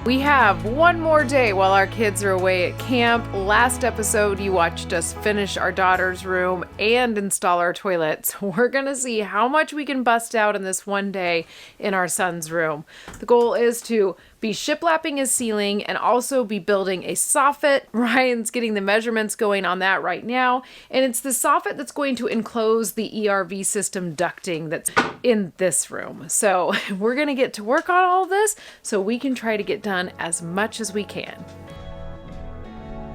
We have one more day while our kids are away at camp. Last episode, you watched us finish our daughter's room and install our toilets. We're gonna see how much we can bust out in this one day in our son's room. The goal is to be shiplapping his ceiling and also be building a soffit. Ryan's getting the measurements going on that right now. And it's the soffit that's going to enclose the ERV system ducting that's in this room. So we're gonna get to work on all this so we can try to get done as much as we can.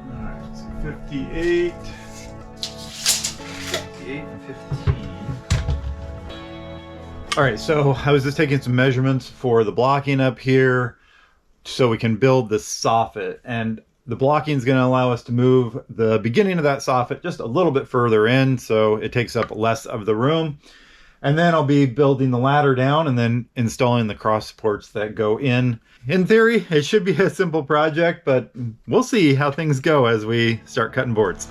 All right, so 58 and 15. All right, so I was just taking some measurements for the blocking up here so we can build the soffit, and the blocking is going to allow us to move the beginning of that soffit just a little bit further in so it takes up less of the room. And then I'll be building the ladder down and then installing the cross supports that go in. In theory, it should be a simple project, but we'll see how things go as we start cutting boards.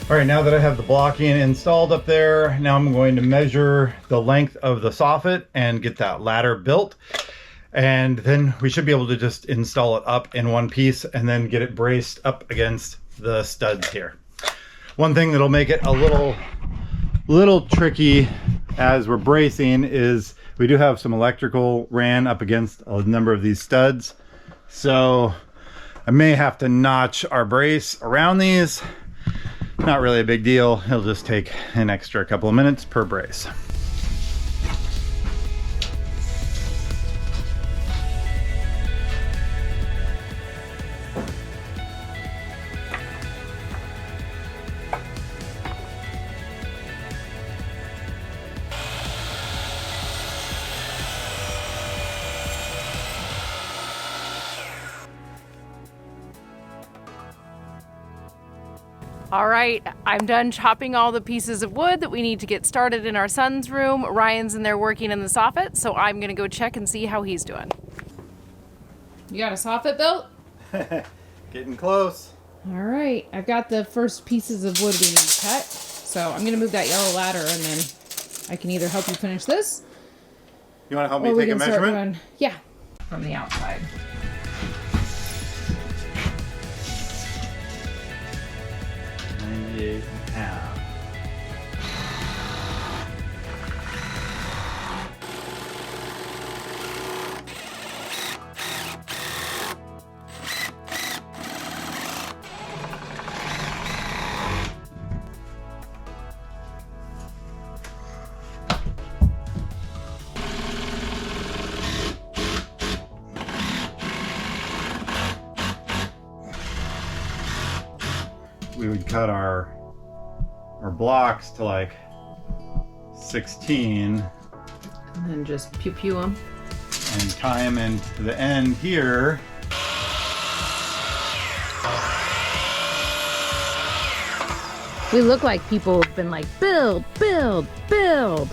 All right, now that I have the blocking installed up there, now I'm going to measure the length of the soffit and get that ladder built. And then we should be able to just install it up in one piece and then get it braced up against the studs here. One thing that'll make it a little tricky as we're bracing is we do have some electrical ran up against a number of these studs. So I may have to notch our brace around these. Not really a big deal. It'll just take an extra couple of minutes per brace. All right, I'm done chopping all the pieces of wood that we need to get started in our son's room. Ryan's in there working in the soffit, so I'm gonna go check and see how he's doing. You got a soffit built? Getting close. All right, I've got the first pieces of wood we need to cut. So I'm gonna move that yellow ladder and then I can either help you finish this. You wanna help me take a measurement? Yeah, from the outside. 98.5. We would cut our blocks to like 16 and then just pew them and tie them into the end here. We look like people have been like, build, build, build.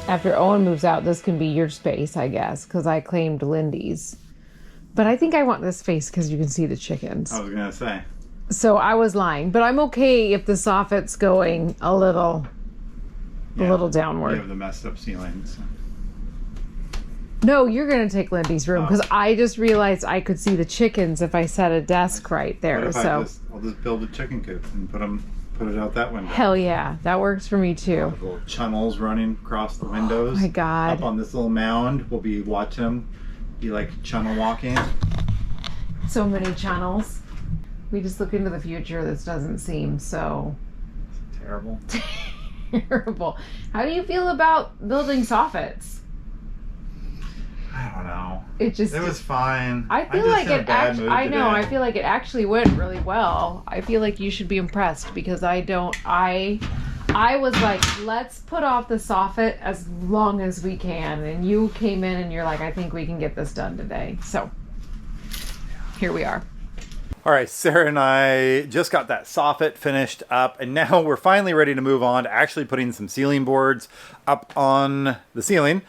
After Owen moves out, this can be your space, I guess, because I claimed Lindy's. But I think I want this space because you can see the chickens. I was going to say. So I was lying, but I'm okay if the soffit's going a little downward. You have the messed up ceilings. No, you're going to take Lindy's room because I just realized I could see the chickens if I set a desk right there. What if so I'll just build a chicken coop and put it out that window. Hell yeah, that works for me too. Little channels running across the windows. Oh my God. Up on this little mound, we'll be watching them. Be like channel walking. So many channels. We just look into the future. This doesn't seem so terrible. terrible. How do you feel about building soffits? I don't know. It was fine. I feel like it actually. I know. I feel like it actually went really well. I feel like you should be impressed because I don't. I was like, let's put off the soffit as long as we can, and you came in and you're like, I think we can get this done today. So here we are. All right, Sarah and I just got that soffit finished up, and now we're finally ready to move on to actually putting some ceiling boards up on the ceiling.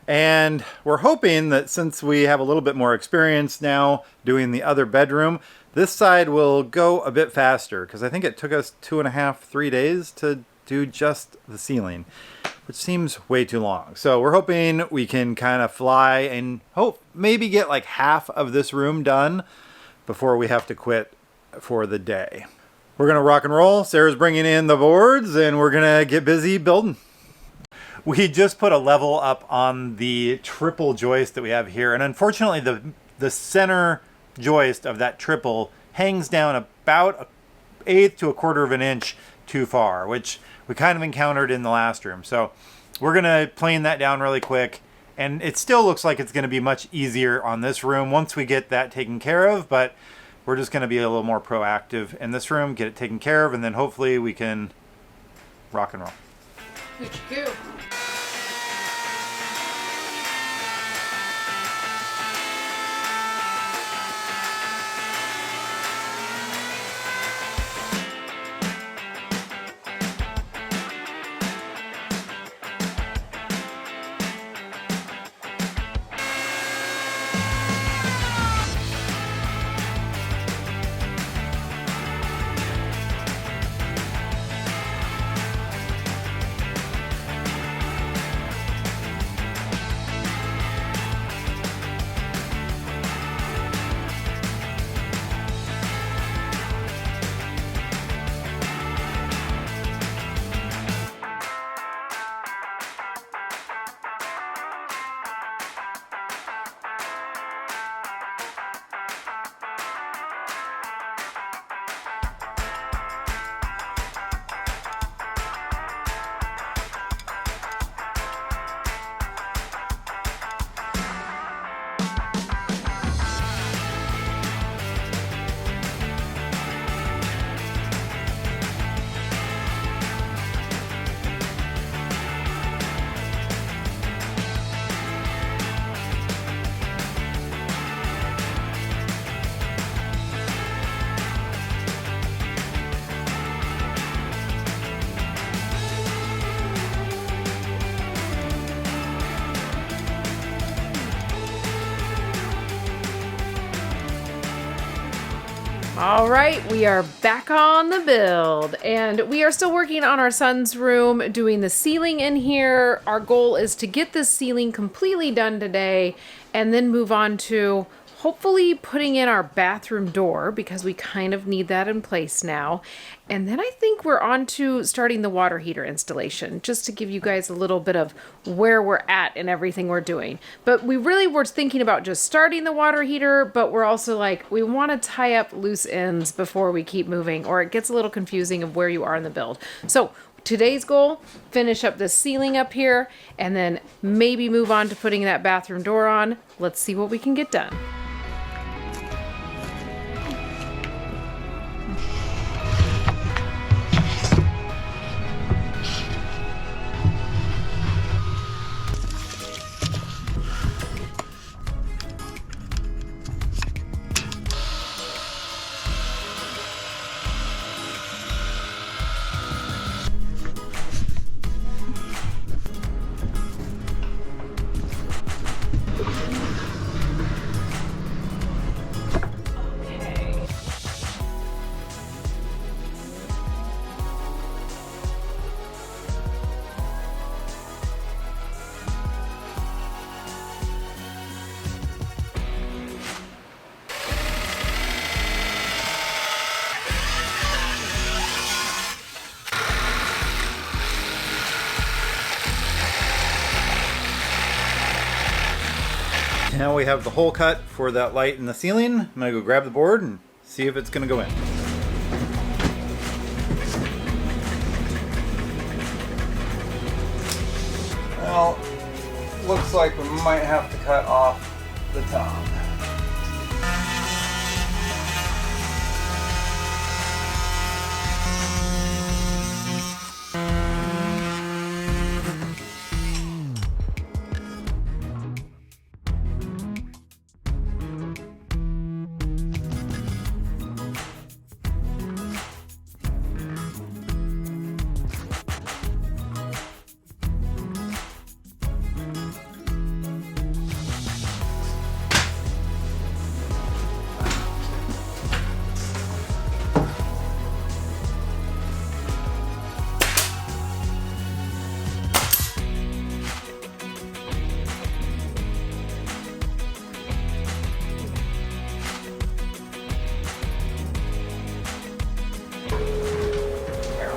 And we're hoping that since we have a little bit more experience now doing the other bedroom, this side will go a bit faster, because I think it took us 2.5, 3 days to do just the ceiling, which seems way too long. So we're hoping we can kind of fly and maybe get like half of this room done before we have to quit for the day. We're gonna rock and roll. Sarah's bringing in the boards and we're gonna get busy building. We just put a level up on the triple joist that we have here, and unfortunately the center joist of that triple hangs down about 1/8 to 1/4 of an inch too far, which we kind of encountered in the last room. So we're gonna plane that down really quick, and it still looks like it's gonna be much easier on this room once we get that taken care of, but we're just gonna be a little more proactive in this room, get it taken care of, and then hopefully we can rock and roll. Go. All right, we are back on the build, and we are still working on our son's room, doing the ceiling in here. Our goal is to get this ceiling completely done today and then move on to hopefully putting in our bathroom door because we kind of need that in place now. And then I think we're on to starting the water heater installation, just to give you guys a little bit of where we're at and everything we're doing. But we really were thinking about just starting the water heater, but we're also like, we want to tie up loose ends before we keep moving, or it gets a little confusing of where you are in the build. So today's goal, finish up the ceiling up here, and then maybe move on to putting that bathroom door on. Let's see what we can get done. Now we have the hole cut for that light in the ceiling. I'm gonna go grab the board and see if it's gonna go in. Well, looks like we might have to cut off the top.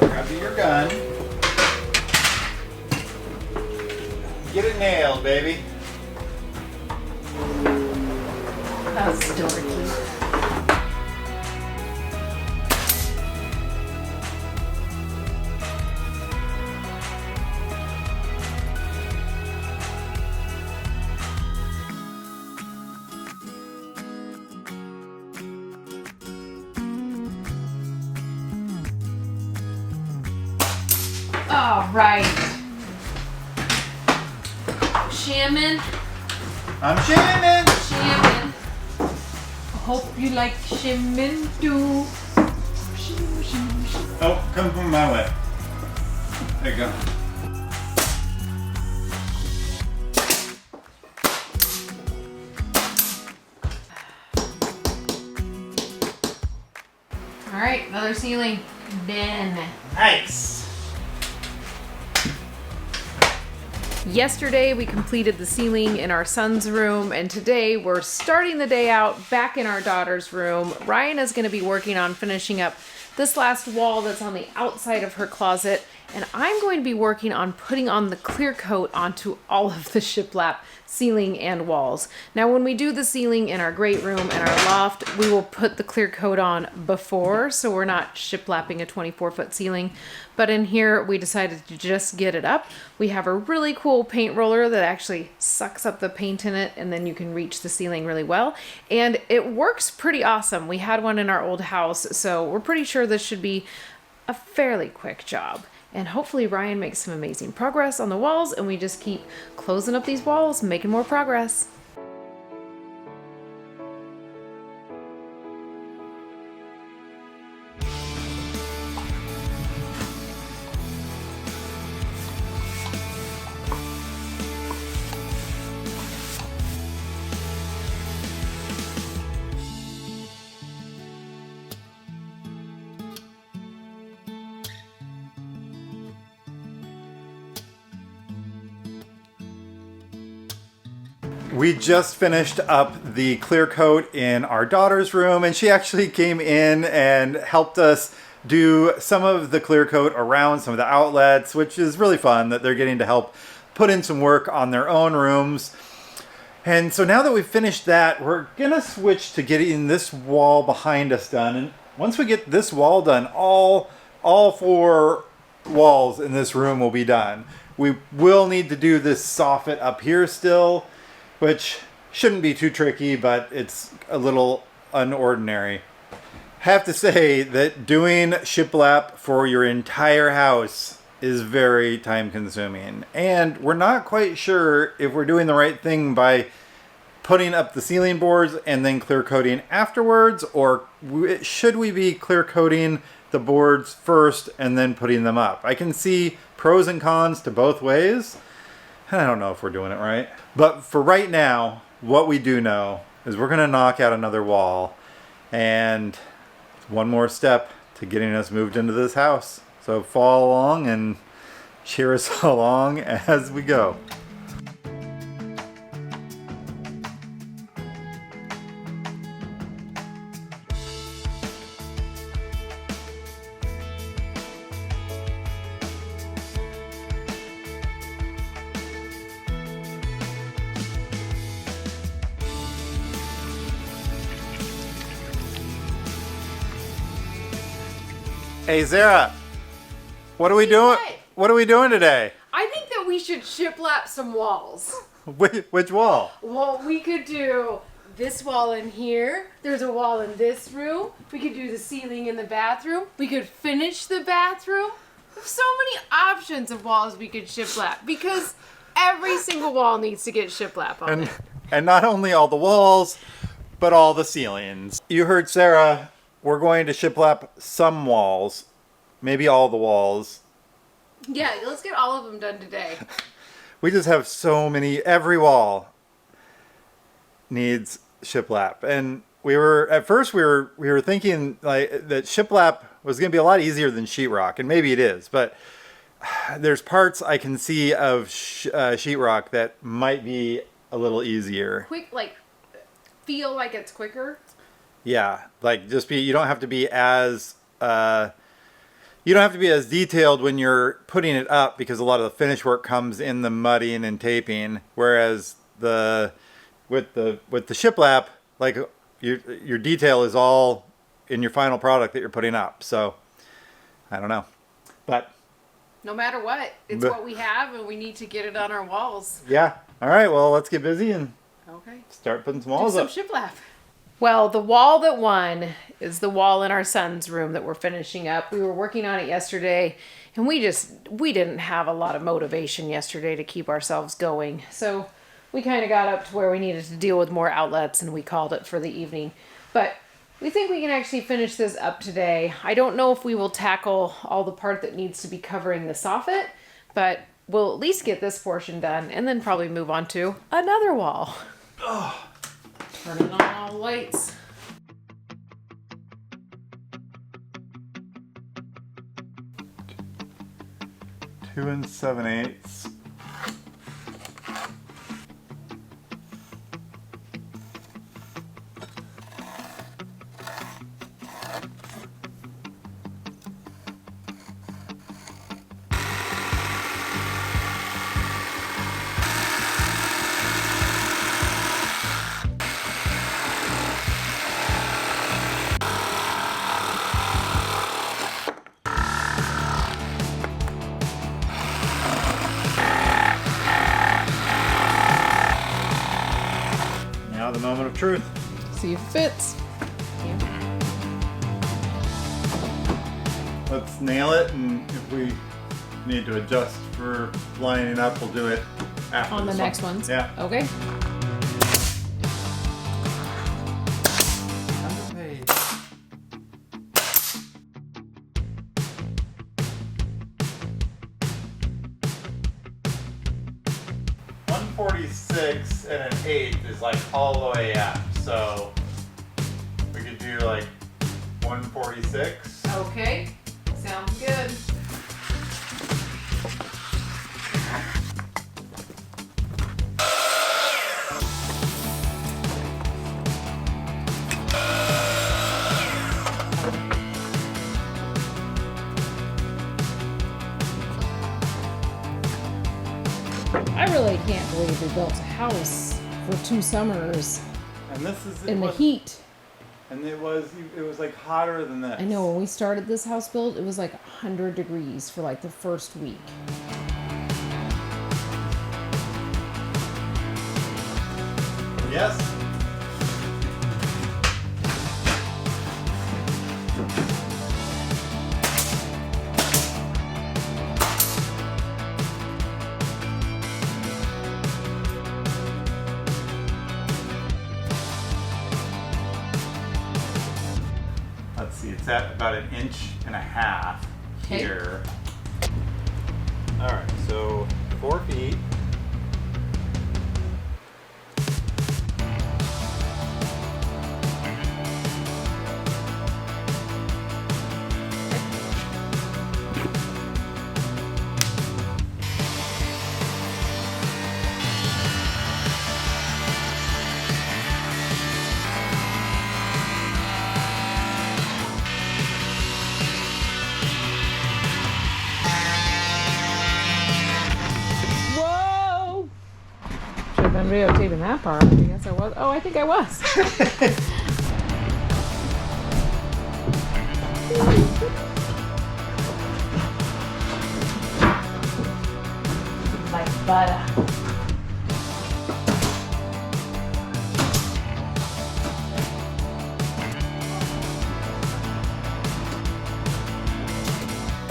Grab your gun. Get it nailed, baby. That was dorky. All right. Shaman. I'm shamming. Shaman. Hope you like shaman too. Oh, come from my way. There you go. All right, another ceiling. Done. Nice. Yesterday we completed the ceiling in our son's room, and today we're starting the day out back in our daughter's room. Ryan is going to be working on finishing up this last wall that's on the outside of her closet, and I'm going to be working on putting on the clear coat onto all of the shiplap ceiling and walls. Now when we do the ceiling in our great room and our loft, we will put the clear coat on before, so we're not shiplapping a 24-foot ceiling. But in here we decided to just get it up. We have a really cool paint roller that actually sucks up the paint in it, and then you can reach the ceiling really well, and it works pretty awesome. We had one in our old house, so we're pretty sure this should be a fairly quick job. And hopefully Ryan makes some amazing progress on the walls, and we just keep closing up these walls, making more progress. We just finished up the clear coat in our daughter's room, and she actually came in and helped us do some of the clear coat around some of the outlets, which is really fun that they're getting to help put in some work on their own rooms. And so now that we've finished that, we're gonna switch to getting this wall behind us done. And once we get this wall done, all 4 walls in this room will be done. We will need to do this soffit up here still, which shouldn't be too tricky, but it's a little unordinary. Have to say that doing shiplap for your entire house is very time consuming, and we're not quite sure if we're doing the right thing by putting up the ceiling boards and then clear coating afterwards, or should we be clear coating the boards first and then putting them up. I can see pros and cons to both ways. I don't know if we're doing it right. But for right now, what we do know is we're gonna knock out another wall, and one more step to getting us moved into this house. So follow along and cheer us along as we go. Hey Sara, what are we doing? What are we doing today? I think that we should shiplap some walls. Which wall? Well, we could do this wall in here. There's a wall in this room. We could do the ceiling in the bathroom. We could finish the bathroom. There's so many options of walls we could shiplap because every single wall needs to get shiplap on it. And not only all the walls, but all the ceilings. You heard Sara. We're going to shiplap some walls, maybe all the walls. Yeah, let's get all of them done today. We just have so many. Every wall needs shiplap, and at first we were thinking like that shiplap was going to be a lot easier than sheetrock, and maybe it is, but there's parts I can see of sheetrock that might be a little easier. Quick, like feel like it's quicker. Yeah, like you don't have to be as detailed when you're putting it up, because a lot of the finish work comes in the mudding and taping, whereas with the shiplap, like your detail is all in your final product that you're putting up. So I don't know, but no matter what, it's what we have, and we need to get it on our walls. Yeah. All right. Well, let's get busy and start putting some walls up. Do some shiplap. Well, the wall that won is the wall in our son's room that we're finishing up. We were working on it yesterday, and we didn't have a lot of motivation yesterday to keep ourselves going. So we kind of got up to where we needed to deal with more outlets, and we called it for the evening. But we think we can actually finish this up today. I don't know if we will tackle all the part that needs to be covering the soffit, but we'll at least get this portion done and then probably move on to another wall. Oh. Turning on all the lights. Two and 7/8. The moment of truth. See if it fits. Let's nail it, and if we need to adjust for lining it up, we'll do it after on the next ones. Yeah. Okay. .146 and an 8 is like all the way up, so we could do like 146. Okay, sounds good. basically built a house for 2 summers And this is in the heat. And it was like hotter than this. I know, when we started this house build, it was like 100 degrees for like the first week. Yes. Let's see, it's at about 1.5 inches here. All right, so 4 feet. I'm videotaping that part. I guess I was. Oh, I think I was. Like butter.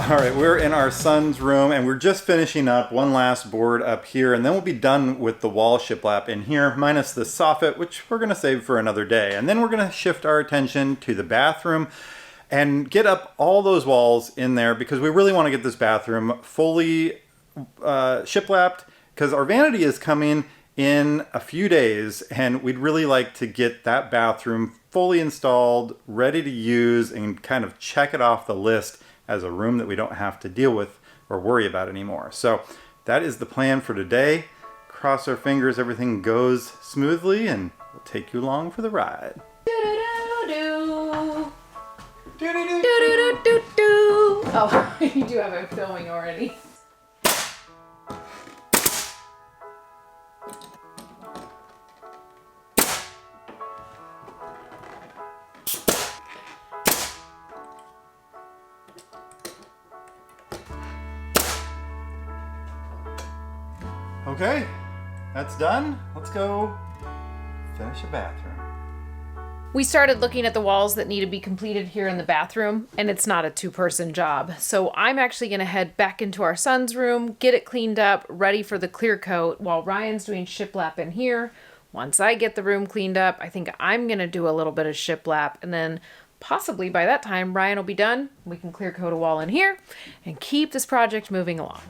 All right, we're in our son's room and we're just finishing up one last board up here, and then we'll be done with the wall shiplap in here, minus the soffit, which we're gonna save for another day. And then we're gonna shift our attention to the bathroom and get up all those walls in there, because we really wanna get this bathroom fully shiplapped, because our vanity is coming in a few days and we'd really like to get that bathroom fully installed, ready to use, and kind of check it off the list as a room that we don't have to deal with or worry about anymore. So that is the plan for today. Cross our fingers everything goes smoothly, and we'll take you along for the ride. Oh, you do have it filming already. Okay, that's done. Let's go finish the bathroom. We started looking at the walls that need to be completed here in the bathroom, and it's not a 2-person job. So I'm actually gonna head back into our son's room, get it cleaned up, ready for the clear coat, while Ryan's doing shiplap in here. Once I get the room cleaned up, I think I'm gonna do a little bit of shiplap, and then possibly by that time, Ryan will be done. We can clear coat a wall in here and keep this project moving along.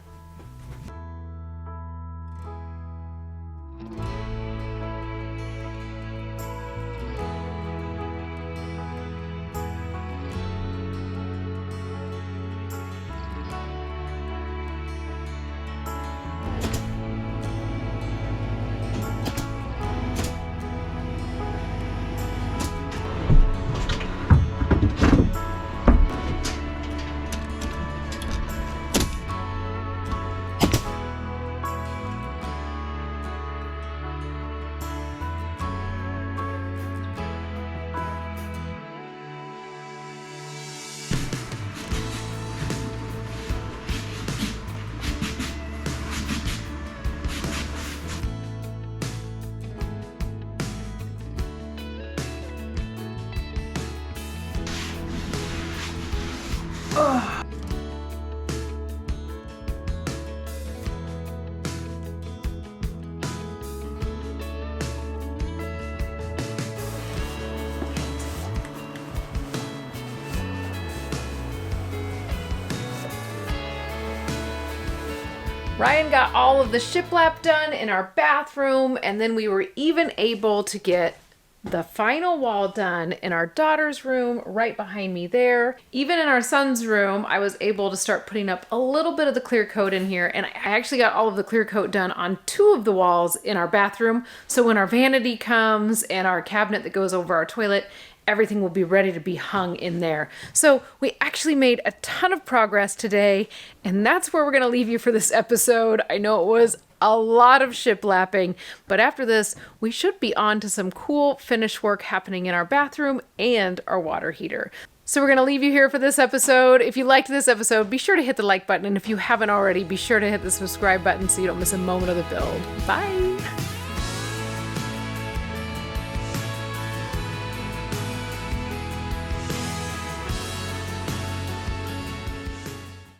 Ryan got all of the shiplap done in our bathroom, and then we were even able to get the final wall done in our daughter's room right behind me there. Even in our son's room, I was able to start putting up a little bit of the clear coat in here, and I actually got all of the clear coat done on 2 of the walls in our bathroom. So when our vanity comes and our cabinet that goes over our toilet, everything will be ready to be hung in there. So we actually made a ton of progress today, and that's where we're gonna leave you for this episode. I know it was a lot of shiplapping, but after this, we should be on to some cool finish work happening in our bathroom and our water heater. So we're going to leave you here for this episode. If you liked this episode, be sure to hit the like button. And if you haven't already, be sure to hit the subscribe button so you don't miss a moment of the build. Bye!